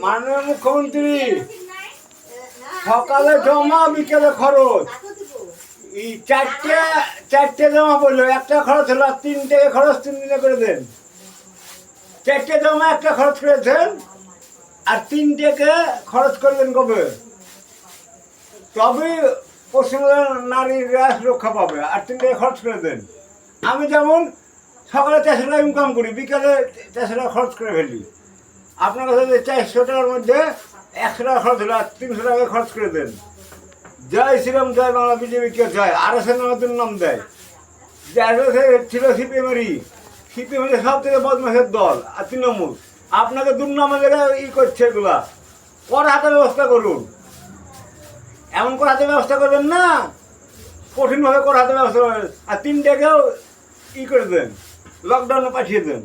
মাননীয় মুখ্যমন্ত্রী সকালে জমা বিকেলে খরচ, এই চারটে জমা পড়লো, একটা খরচ হলো, আর 3 টাকা খরচ 3 দিনে করে দেন। 4টে জমা একটা খরচ করেছেন, আর 3 টাকা খরচ করলেন কবে? তবে পশ্চিমবঙ্গের নারীরা রক্ষা পাবে। আর 3 টাকা খরচ করে দেন। আমি যেমন সকালে 400 টাকা ইনকাম করি, বিকালে 400 টাকা খরচ করে ফেলি। আপনার কাছে যে 400 টাকার মধ্যে 100 টাকা খরচ হলো, আর 300 টাকা খরচ করে দেন। জয় শ্রীরাম, জয় বাংলা, বিজেপিকে জয়। RSN নতুন নাম দেয়। ছিল সিপিএমেরই, সিপিএমের সব থেকে বদমাশের দল আর তৃণমূল। আপনাকে দুর্নামে লেগে করছে এগুলা। কর হাতে ব্যবস্থা করুন, এমন করে হাতে ব্যবস্থা করবেন না, কঠিনভাবে কর হাতে ব্যবস্থা করবেন। আর 3 টাকাও করে দেন, লকডাউনে পাঠিয়ে দেন।